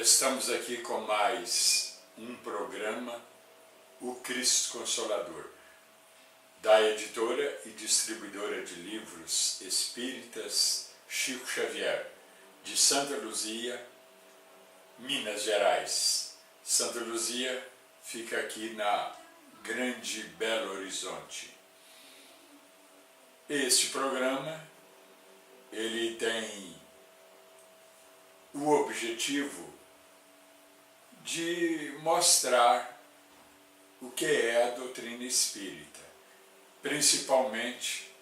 Estamos aqui com mais um programa, O Cristo Consolador, da editora e distribuidora de livros espíritas Chico Xavier, de Santa Luzia, Minas Gerais. Santa Luzia fica aqui na Grande Belo Horizonte. Este programa, ele tem o objetivo de mostrar o que é a doutrina espírita, principalmente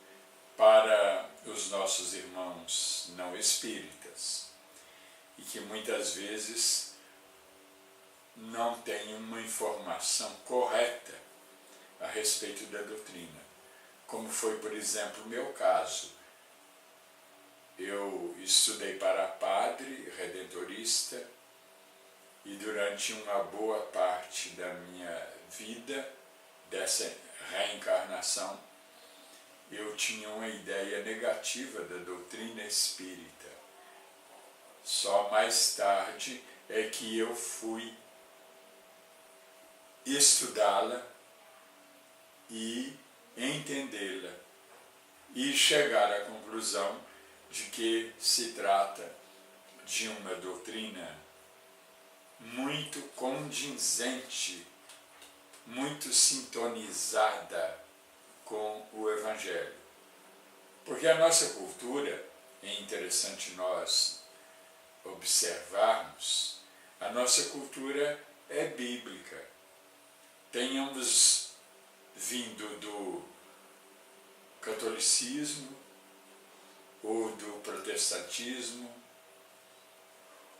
para os nossos irmãos não espíritas, e que muitas vezes não têm uma informação correta a respeito da doutrina, como foi, por exemplo, o meu caso. Eu estudei para padre redentorista e durante uma boa parte da minha vida, dessa reencarnação, eu tinha uma ideia negativa da doutrina espírita. Só mais tarde é que eu fui estudá-la e entendê-la e chegar à conclusão de que se trata de uma doutrina muito condizente, muito sintonizada com o Evangelho. Porque a nossa cultura, é interessante nós observarmos, a nossa cultura é bíblica. Tenhamos vindo do catolicismo ou do protestantismo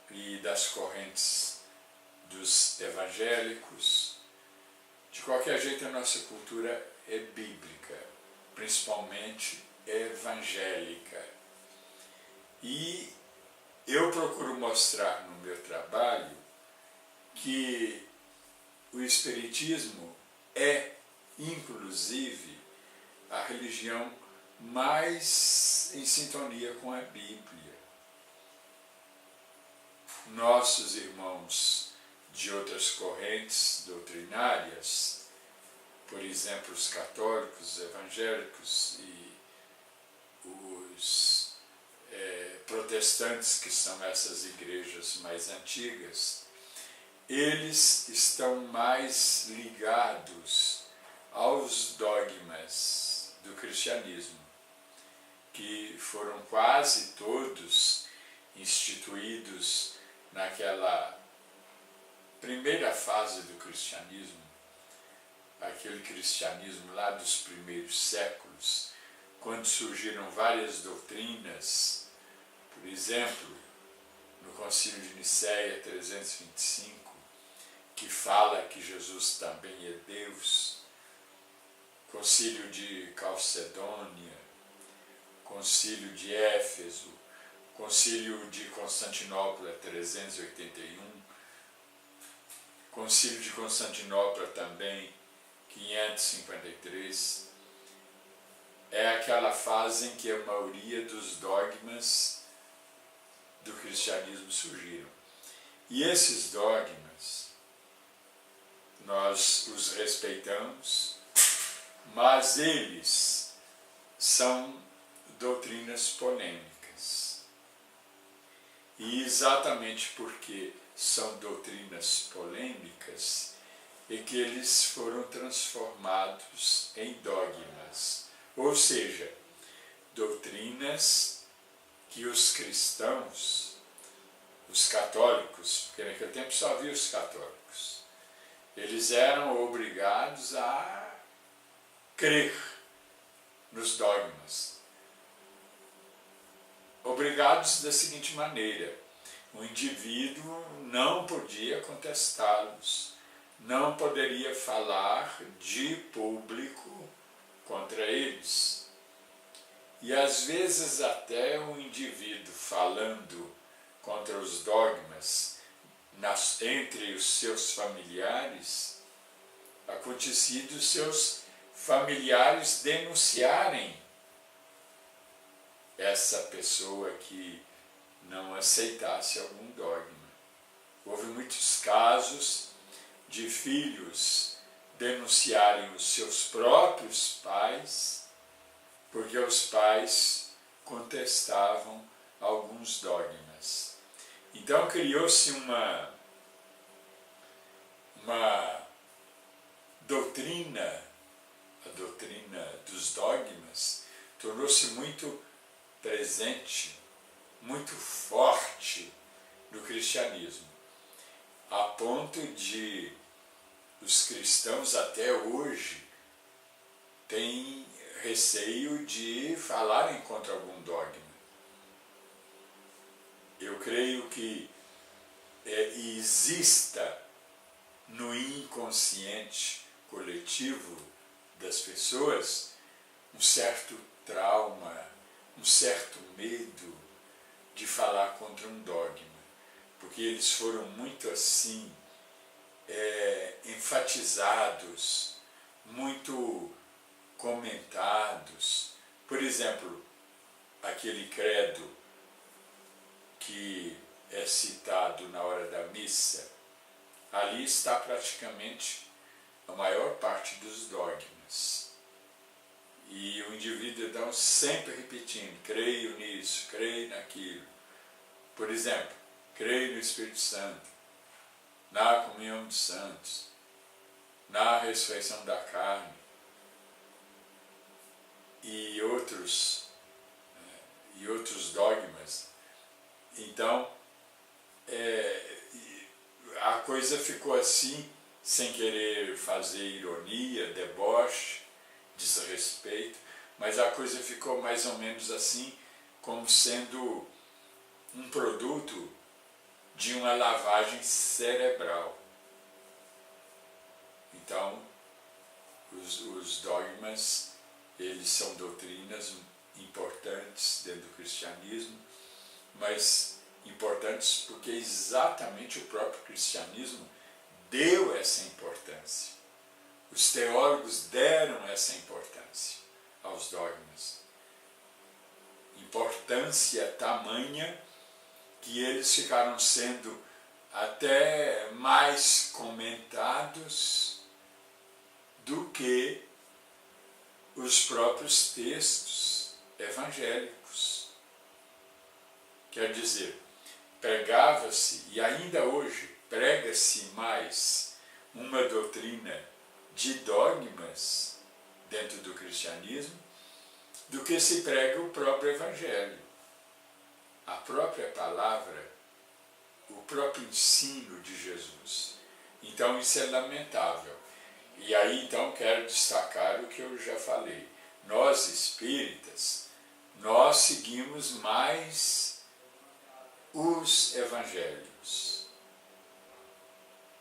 e das correntes dos evangélicos. De qualquer jeito, a nossa cultura é bíblica, principalmente evangélica. E eu procuro mostrar no meu trabalho que o Espiritismo é, inclusive, a religião mais em sintonia com a Bíblia. Nossos irmãos de outras correntes doutrinárias, por exemplo, os católicos, os evangélicos e os protestantes, que são essas igrejas mais antigas, eles estão mais ligados aos dogmas do cristianismo, que foram quase todos instituídos naquela primeira fase do cristianismo, aquele cristianismo lá dos primeiros séculos, quando surgiram várias doutrinas, por exemplo, no Concílio de Nicéia 325, que fala que Jesus também é Deus, Concílio de Calcedônia, Concílio de Éfeso, Concílio de Constantinopla 381, Concílio de Constantinopla também 553, é aquela fase em que a maioria dos dogmas do cristianismo surgiram. E esses dogmas, nós os respeitamos, mas eles são doutrinas polêmicas. E exatamente porque são doutrinas polêmicas é que eles foram transformados em dogmas, ou seja, doutrinas que os cristãos, os católicos, porque naquele tempo só havia os católicos, eles eram obrigados a crer nos dogmas. Obrigados da seguinte maneira: o indivíduo não podia contestá-los, não poderia falar de público contra eles. E às vezes até o indivíduo falando contra os dogmas entre os seus familiares, acontecia dos seus familiares denunciarem essa pessoa que não aceitasse algum dogma. Houve muitos casos de filhos denunciarem os seus próprios pais, porque os pais contestavam alguns dogmas. Então criou-se uma doutrina, a doutrina dos dogmas, tornou-se muito presente, muito forte no cristianismo, a ponto de os cristãos até hoje têm receio de falarem contra algum dogma. Eu creio que exista no inconsciente coletivo das pessoas um certo trauma, um certo medo de falar contra um dogma, porque eles foram muito assim, enfatizados, muito comentados. Por exemplo, aquele credo que é citado na hora da missa, ali está praticamente a maior parte dos dogmas. E o indivíduo então sempre repetindo, creio nisso, creio naquilo. Por exemplo, creio no Espírito Santo, na comunhão dos santos, na ressurreição da carne e outros dogmas. Então, a coisa ficou assim, sem querer fazer ironia, deboche, desrespeito, mas a coisa ficou mais ou menos assim, como sendo um produto de uma lavagem cerebral. Então, os dogmas, eles são doutrinas importantes dentro do cristianismo, mas importantes porque exatamente o próprio cristianismo deu essa importância. Os teólogos deram essa importância aos dogmas. Importância tamanha que eles ficaram sendo até mais comentados do que os próprios textos evangélicos. Quer dizer, pregava-se, e ainda hoje prega-se mais, uma doutrina de dogmas dentro do cristianismo do que se prega o próprio evangelho. A própria palavra, o próprio ensino de Jesus. Então isso é lamentável. E aí então quero destacar o que eu já falei. Nós espíritas, nós seguimos mais os evangelhos.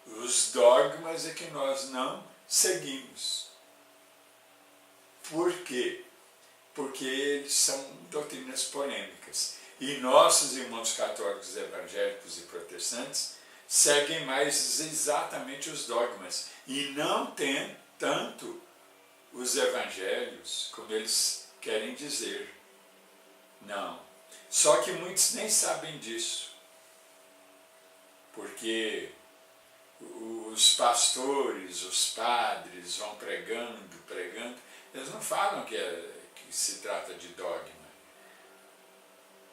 Os dogmas é que nós não seguimos. Por quê? Porque eles são doutrinas polêmicas. E nossos irmãos católicos, evangélicos e protestantes seguem mais exatamente os dogmas e não tem tanto os evangelhos como eles querem dizer. Não. Só que muitos nem sabem disso, porque os pastores, os padres vão pregando, eles não falam que se trata de dogma.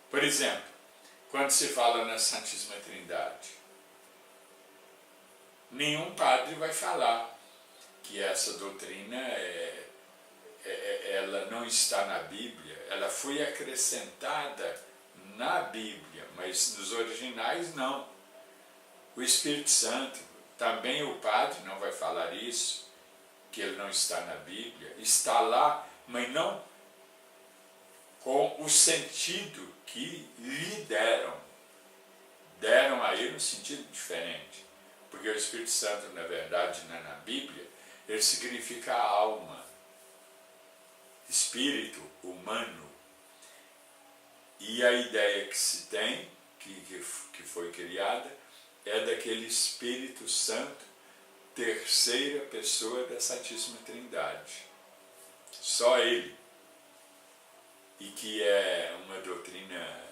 Por exemplo, quando se fala na Santíssima Trindade, nenhum padre vai falar que essa doutrina ela não está na Bíblia, ela foi acrescentada na Bíblia, mas nos originais não. O Espírito Santo, também o padre não vai falar isso, que ele não está na Bíblia, está lá, mas não com o sentido que lhe deram. Deram a ele um sentido diferente, porque o Espírito Santo, na verdade, na Bíblia, ele significa alma, espírito humano. E a ideia que se tem, que foi criada, é daquele Espírito Santo, terceira pessoa da Santíssima Trindade. Só ele. E que é uma doutrina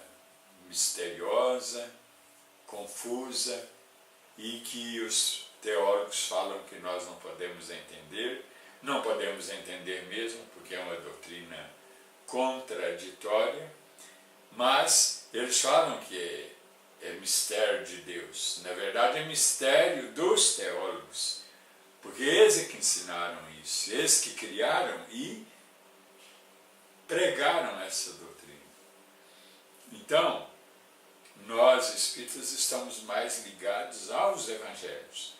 misteriosa, confusa, e que os teólogos falam que nós não podemos entender mesmo, porque é uma doutrina contraditória, mas eles falam que é mistério de Deus. Na verdade, é mistério dos teólogos, porque eles é que ensinaram isso, eles que criaram e pregaram essa doutrina. Então, nós espíritas estamos mais ligados aos evangelhos.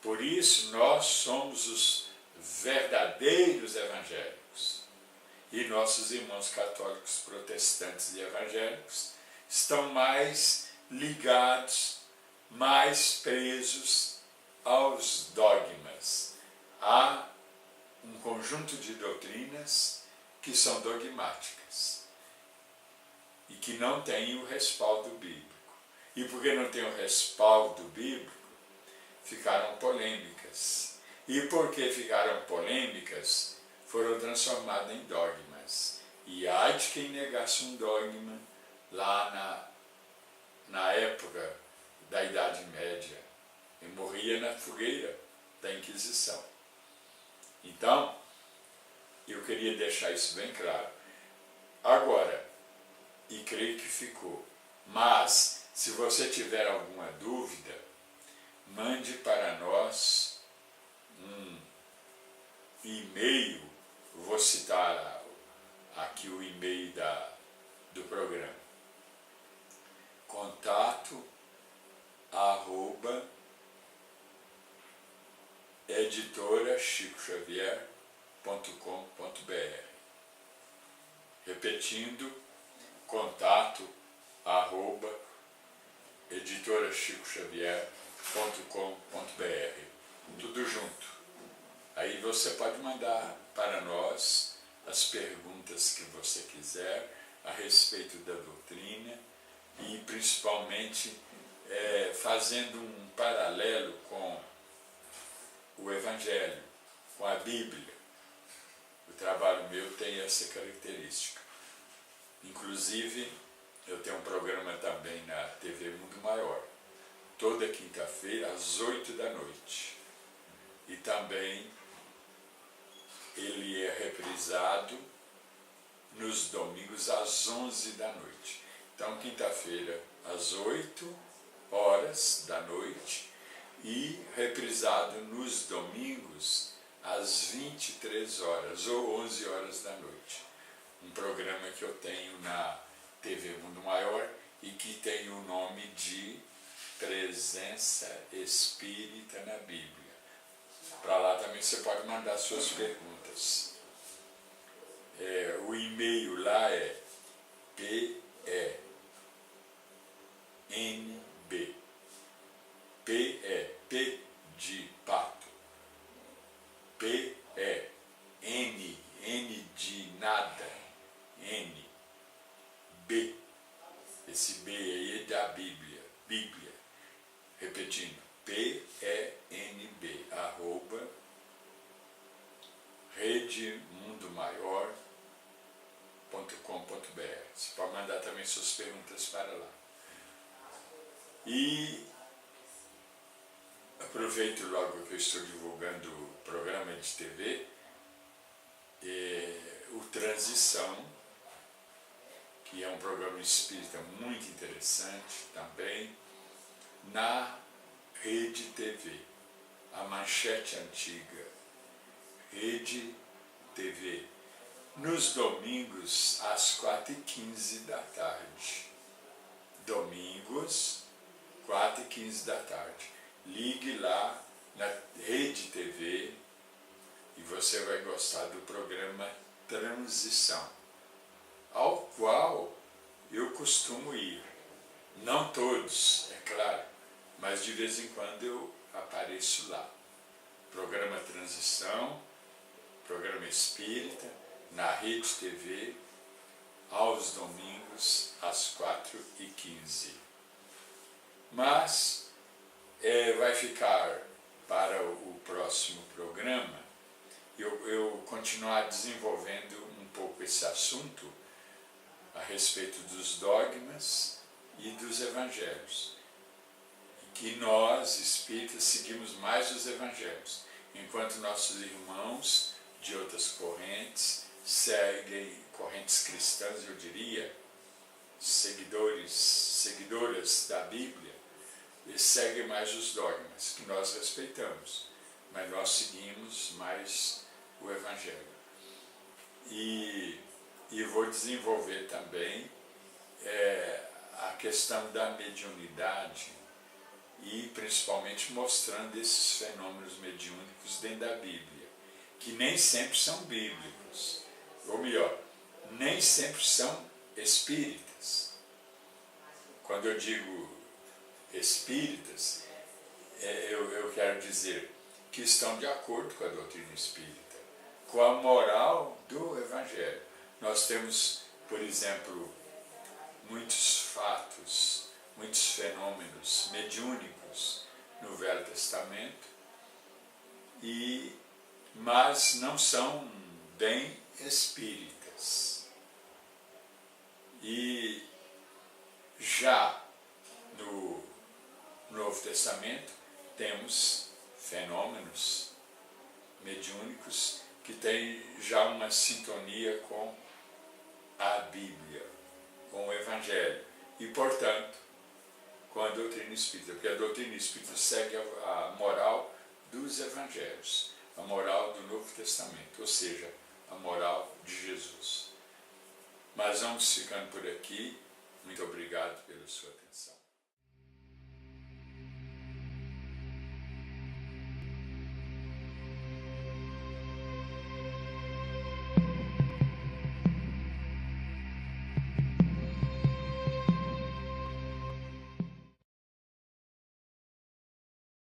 Por isso, nós somos os verdadeiros evangélicos. E nossos irmãos católicos, protestantes e evangélicos estão mais ligados, mais presos aos dogmas. Há um conjunto de doutrinas que são dogmáticas e que não têm o respaldo bíblico. E porque não tem o respaldo bíblico, ficaram polêmicas. E porque ficaram polêmicas, foram transformadas em dogmas. E há de quem negasse um dogma lá na época da Idade Média e morria na fogueira da Inquisição. Então, eu queria deixar isso bem claro. Agora, e creio que ficou, mas se você tiver alguma dúvida, mande para nós um e-mail. Vou citar aqui o e-mail do programa: contato@editora-chico-xavier.com.br. Repetindo, contato@editora-chico-xavier.com.br. Tudo junto. Aí você pode mandar para nós as perguntas que você quiser a respeito da doutrina e principalmente fazendo um paralelo com o Evangelho, com a Bíblia. O trabalho meu tem essa característica. Inclusive, eu tenho um programa também na TV Mundo Maior, toda quinta-feira às 8 da noite. E também ele é reprisado nos domingos às 11 da noite. Então, quinta-feira às 8 horas da noite e reprisado nos domingos às 23 horas ou 11 horas da noite. Um programa que eu tenho na TV Mundo Maior e que tem o nome de Presença Espírita na Bíblia. Para lá também você pode mandar suas perguntas. O e-mail lá é PENB. P de pato. N de nada. B. Esse B aí é da Bíblia. Repetindo, PENB, @redemundomaior.com.br. Você pode mandar também suas perguntas para lá. E aproveito logo que eu estou divulgando o programa de TV, o Transição, que é um programa espírita muito interessante também, na Rede TV, a manchete antiga, Rede TV, nos domingos às 4h15 da tarde. Domingos, 4h15 da tarde. Ligue lá na Rede TV e você vai gostar do programa Transição, ao qual eu costumo ir. Não todos, é claro, mas de vez em quando eu apareço lá. Programa Transição, programa espírita, na Rede TV, aos domingos, às 4h15. Mas vai ficar para o próximo programa eu continuar desenvolvendo um pouco esse assunto a respeito dos dogmas e dos evangelhos, que nós, espíritas, seguimos mais os evangelhos, enquanto nossos irmãos de outras correntes seguem, correntes cristãs, eu diria, seguidoras da Bíblia, eles seguem mais os dogmas, que nós respeitamos, mas nós seguimos mais o evangelho. E vou desenvolver também a questão da mediunidade, e principalmente mostrando esses fenômenos mediúnicos dentro da Bíblia, que nem sempre são bíblicos, ou melhor, nem sempre são espíritas. Quando eu digo espíritas, eu quero dizer que estão de acordo com a doutrina espírita, com a moral do Evangelho. Nós temos, por exemplo, muitos fatos, muitos fenômenos mediúnicos no Velho Testamento, mas não são bem espíritas. E já no Novo Testamento temos fenômenos mediúnicos que têm já uma sintonia com a Bíblia, com o Evangelho e, portanto, com a doutrina espírita, porque a doutrina espírita segue a moral dos Evangelhos, a moral do Novo Testamento, ou seja, a moral de Jesus. Mas vamos ficando por aqui. Muito obrigado pela sua atenção.